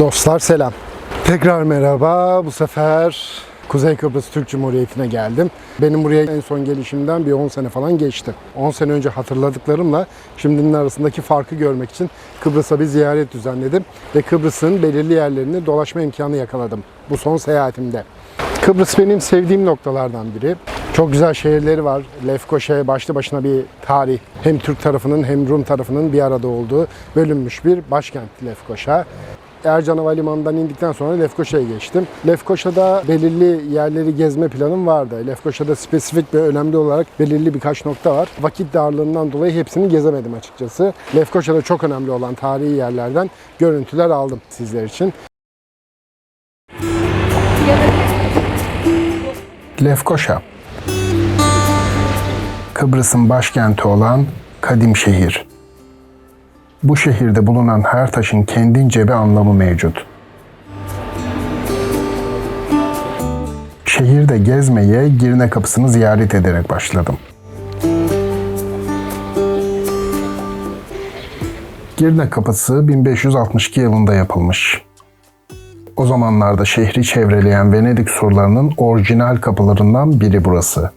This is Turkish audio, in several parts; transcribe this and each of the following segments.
Dostlar selam. Tekrar merhaba. Bu sefer Kuzey Kıbrıs Türk Cumhuriyeti'ne geldim. Benim buraya en son gelişimden bir 10 sene falan geçti. 10 sene önce hatırladıklarımla şimdinin arasındaki farkı görmek için Kıbrıs'a bir ziyaret düzenledim. Ve Kıbrıs'ın belirli yerlerini dolaşma imkanı yakaladım bu son seyahatimde. Kıbrıs benim sevdiğim noktalardan biri. Çok güzel şehirleri var. Lefkoşa başlı başına bir tarih. Hem Türk tarafının hem Rum tarafının bir arada olduğu bölünmüş bir başkent Lefkoşa. Ercan Havalimanı'ndan indikten sonra Lefkoşa'ya geçtim. Lefkoşa'da belirli yerleri gezme planım vardı. Lefkoşa'da spesifik ve önemli olarak belirli birkaç nokta var. Vakit darlığından dolayı hepsini gezemedim açıkçası. Lefkoşa'da çok önemli olan tarihi yerlerden görüntüler aldım sizler için. Lefkoşa, Kıbrıs'ın başkenti olan kadim şehir. Bu şehirde bulunan her taşın kendince bir anlamı mevcut. Şehirde gezmeye Girne Kapısı'nı ziyaret ederek başladım. Girne Kapısı 1562 yılında yapılmış. O zamanlarda şehri çevreleyen Venedik surlarının orijinal kapılarından biri burası.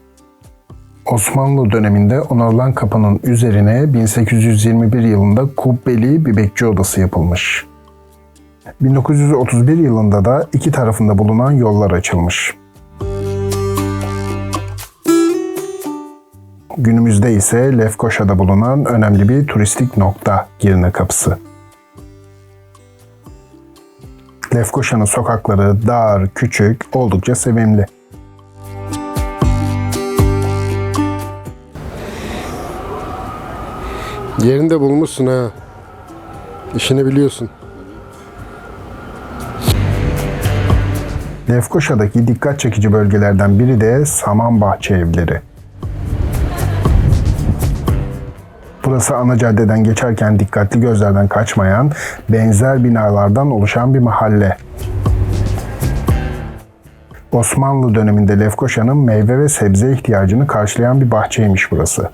Osmanlı döneminde onarılan kapının üzerine 1821 yılında kubbeli bir bekçi odası yapılmış. 1931 yılında da iki tarafında bulunan yollar açılmış. Günümüzde ise Lefkoşa'da bulunan önemli bir turistik nokta Girne Kapısı. Lefkoşa'nın sokakları dar, küçük, oldukça sevimli. Yerinde bulmuşsun ha. İşini biliyorsun. Lefkoşa'daki dikkat çekici bölgelerden biri de Samanbahçe evleri. Burası ana caddeden geçerken dikkatli gözlerden kaçmayan, benzer binalardan oluşan bir mahalle. Osmanlı döneminde Lefkoşa'nın meyve ve sebze ihtiyacını karşılayan bir bahçeymiş burası.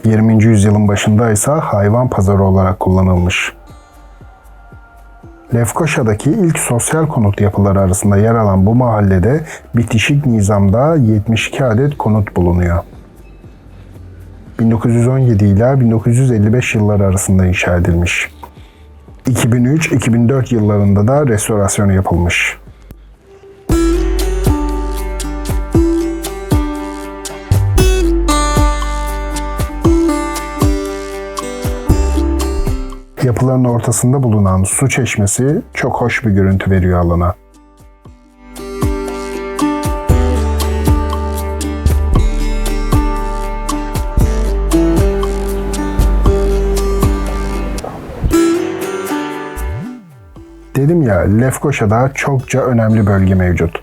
20. yüzyılın başında ise hayvan pazarı olarak kullanılmış. Lefkoşa'daki ilk sosyal konut yapıları arasında yer alan bu mahallede bitişik nizamda 72 adet konut bulunuyor. 1917 ile 1955 yılları arasında inşa edilmiş. 2003-2004 yıllarında da restorasyonu yapılmış. Yapıların ortasında bulunan su çeşmesi çok hoş bir görüntü veriyor alana. Dedim ya, Lefkoşa'da çokça önemli bölge mevcut.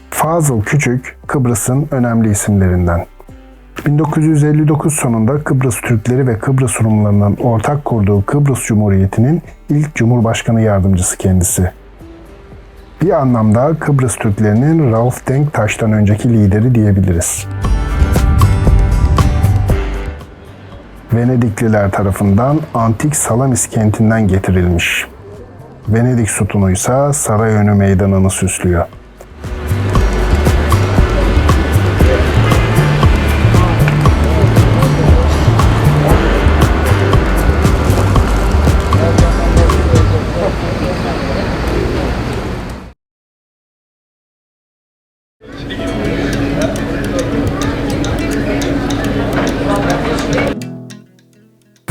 Fazıl Küçük, Kıbrıs'ın önemli isimlerinden. 1959 sonunda Kıbrıs Türkleri ve Kıbrıs Rumlarının ortak kurduğu Kıbrıs Cumhuriyeti'nin ilk Cumhurbaşkanı yardımcısı kendisi. Bir anlamda Kıbrıs Türklerinin Rauf Denktaş'tan önceki lideri diyebiliriz. Venedikliler tarafından antik Salamis kentinden getirilmiş. Venedik sütunu ise Sarayönü Meydanı'nı süslüyor.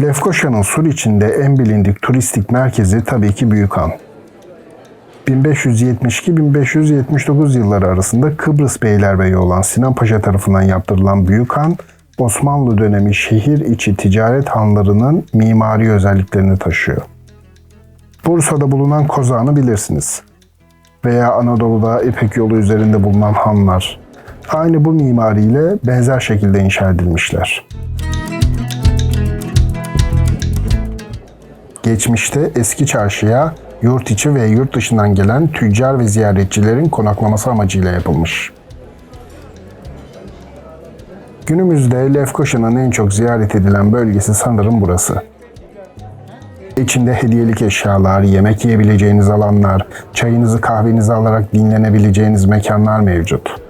Lefkoşa'nın sur içinde en bilindik turistik merkezi tabii ki Büyükhan. 1572-1579 yılları arasında Kıbrıs Beylerbeyi olan Sinan Paşa tarafından yaptırılan Büyükhan, Osmanlı dönemi şehir içi ticaret hanlarının mimari özelliklerini taşıyor. Bursa'da bulunan Kozağan'ı bilirsiniz. Veya Anadolu'da İpek yolu üzerinde bulunan hanlar. Aynı bu mimariyle benzer şekilde inşa edilmişler. Geçmişte eski çarşıya yurt içi ve yurt dışından gelen tüccar ve ziyaretçilerin konaklaması amacıyla yapılmış. Günümüzde Lefkoşa'nın en çok ziyaret edilen bölgesi sanırım burası. İçinde hediyelik eşyalar, yemek yiyebileceğiniz alanlar, çayınızı kahvenizi alarak dinlenebileceğiniz mekanlar mevcut.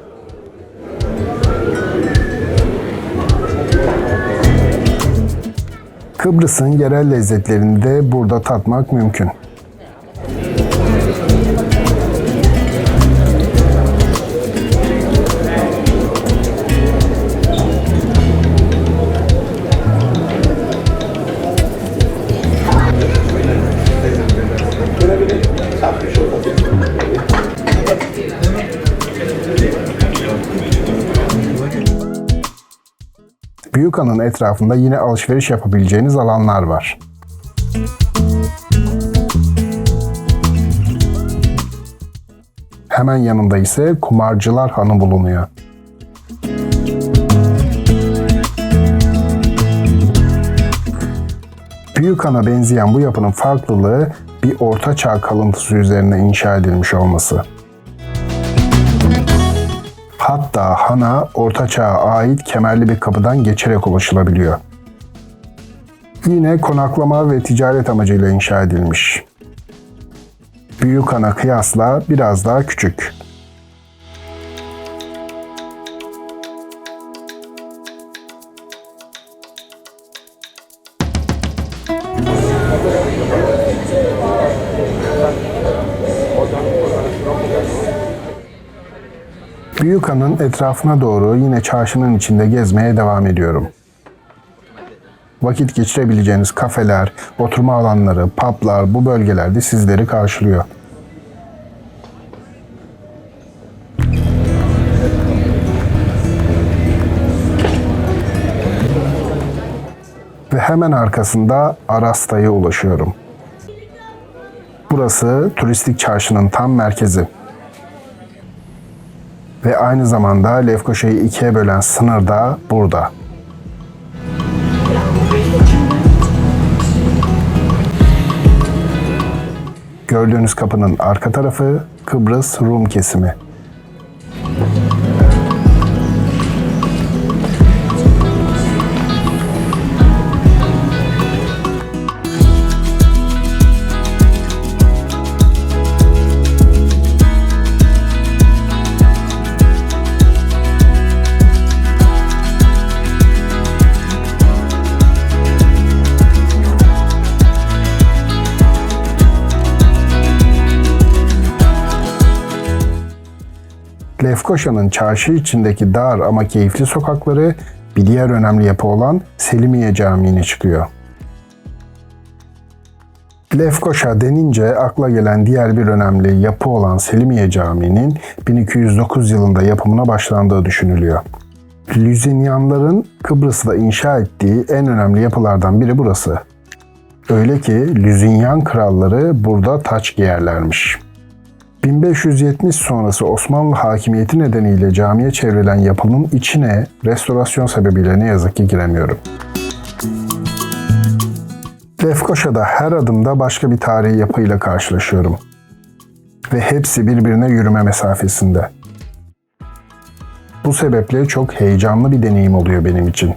Kıbrıs'ın yerel lezzetlerini de burada tatmak mümkün. Büyükhan'ın etrafında yine alışveriş yapabileceğiniz alanlar var. Hemen yanında ise Kumarcılar Hanı bulunuyor. Büyükhan'a benzeyen bu yapının farklılığı bir Orta Çağ kalıntısı üzerine inşa edilmiş olması. Hatta hana Orta Çağ'a ait kemerli bir kapıdan geçerek ulaşılabiliyor. Yine konaklama ve ticaret amacıyla inşa edilmiş. Büyükhan'a kıyasla biraz daha küçük. Büyükhan'ın etrafına doğru yine çarşının içinde gezmeye devam ediyorum. Vakit geçirebileceğiniz kafeler, oturma alanları, publar bu bölgelerde sizleri karşılıyor. Ve hemen arkasında Arasta'ya ulaşıyorum. Burası turistik çarşının tam merkezi. Ve aynı zamanda Lefkoşa'yı ikiye bölen sınır da burada. Gördüğünüz kapının arka tarafı Kıbrıs Rum kesimi. Lefkoşa'nın çarşı içindeki dar ama keyifli sokakları bir diğer önemli yapı olan Selimiye Camii'ne çıkıyor. Lefkoşa denince akla gelen diğer bir önemli yapı olan Selimiye Camii'nin 1209 yılında yapımına başlandığı düşünülüyor. Lüzinyanların Kıbrıs'ta inşa ettiği en önemli yapılardan biri burası. Öyle ki Lüzinyan kralları burada taç giyerlermiş. 1570 sonrası Osmanlı hakimiyeti nedeniyle camiye çevrilen yapının içine restorasyon sebebiyle ne yazık ki giremiyorum. Lefkoşa'da her adımda başka bir tarihi yapıyla karşılaşıyorum. Ve hepsi birbirine yürüme mesafesinde. Bu sebeple çok heyecanlı bir deneyim oluyor benim için.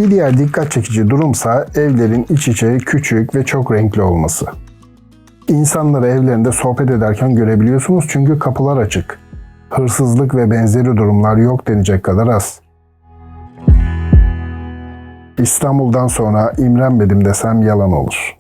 Bir diğer dikkat çekici durumsa evlerin iç içe küçük ve çok renkli olması. İnsanları evlerinde sohbet ederken görebiliyorsunuz çünkü kapılar açık. Hırsızlık ve benzeri durumlar yok denecek kadar az. İstanbul'dan sonra imrenmedim desem yalan olur.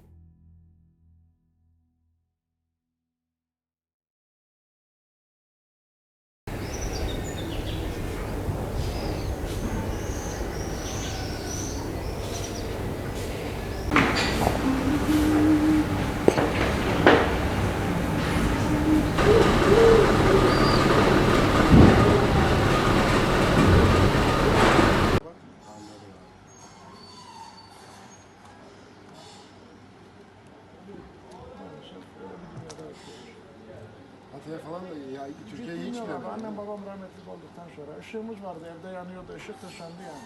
Türkiye falan da ya Türkiye'yi hiç Bilmiyorum abi, bilmiyorum. annem babam rahmetli olduktan sonra ışığımız vardı, evde yanıyordu, ışık ışandı yani.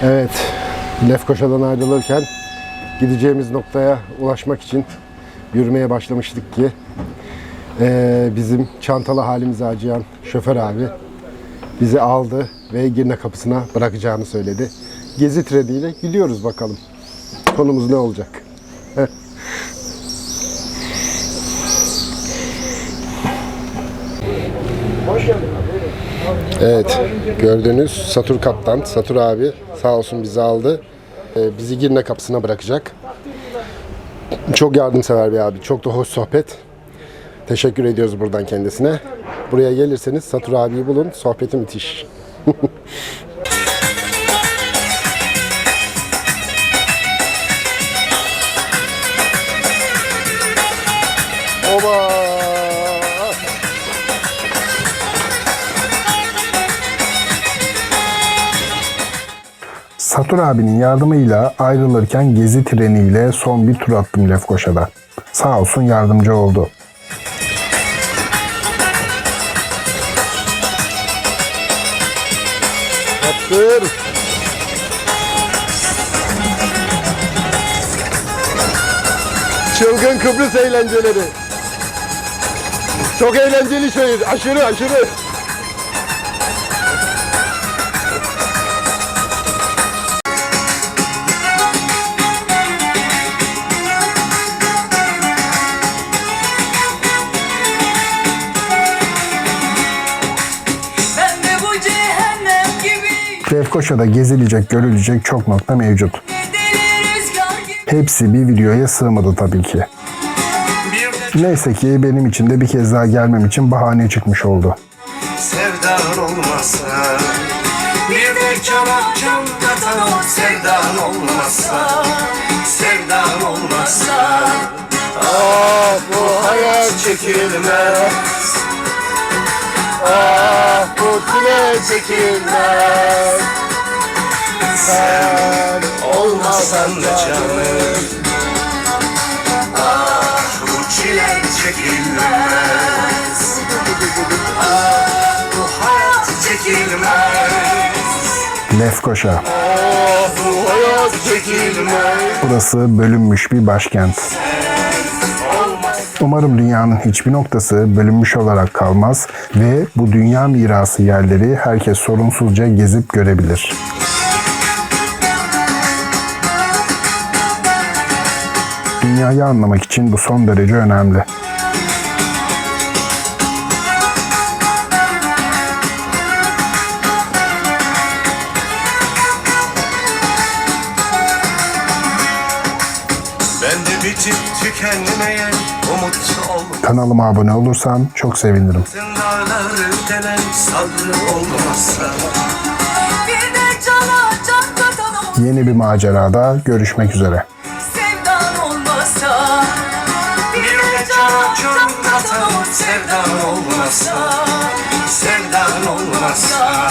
Evet, Lefkoşa'dan ayrılırken gideceğimiz noktaya ulaşmak için yürümeye başlamıştık ki bizim çantalı halimizi acıyan şoför abi bizi aldı ve Girne kapısına bırakacağını söyledi. Gezi treniyle gidiyoruz bakalım. Konumuz ne olacak? Hoş geldin abi. Evet, gördüğünüz Satur Kaptan, Satur abi sağ olsun bizi aldı. Bizi Girne kapısına bırakacak. Çok yardımsever bir abi, çok da hoş sohbet. Teşekkür ediyoruz buradan kendisine. Buraya gelirseniz Satur abiyi bulun, sohbeti müthiş. Oba! Satur abinin yardımıyla ayrılırken gezi treniyle son bir tur attım Lefkoşa'da. Sağ olsun yardımcı oldu. Attır. Çılgın Kıbrıs eğlenceleri. Çok eğlenceli şehir. Aşırı aşırı. Ben de bu cehennem gibi Lefkoşa'da gezilecek, görülecek çok nokta mevcut. deli rüzgar gibi Hepsi bir videoya sığmadı tabii ki. bir de Neyse ki benim için de bir kez daha gelmem için bahane çıkmış oldu. Sevdan olmasa, bir de cana can katan o sevdan olmasa, sevdan olmasa, ah bu hayat çekilmez, ah bu çile çekilmez. Sen olmasan da canım, ah bu çile çekilmez. Bu hayat çekilmez. Lefkoşa. Bu hayat çekilmez. Burası bölünmüş bir başkent. Umarım dünyanın hiçbir noktası bölünmüş olarak kalmaz ve bu dünya mirası yerleri herkes sorunsuzca gezip görebilir. Dünyayı anlamak için bu son derece önemli. Ben de bitip tükenmeyen umut olmasın. Kanalıma abone olursan çok sevinirim. Dağları delen sabrı olmazsa, bir de cana can katan o Yeni bir macerada görüşmek üzere. sevdan olmasa bir de cana can katan o sevdan olmasa, sevdan olmasa.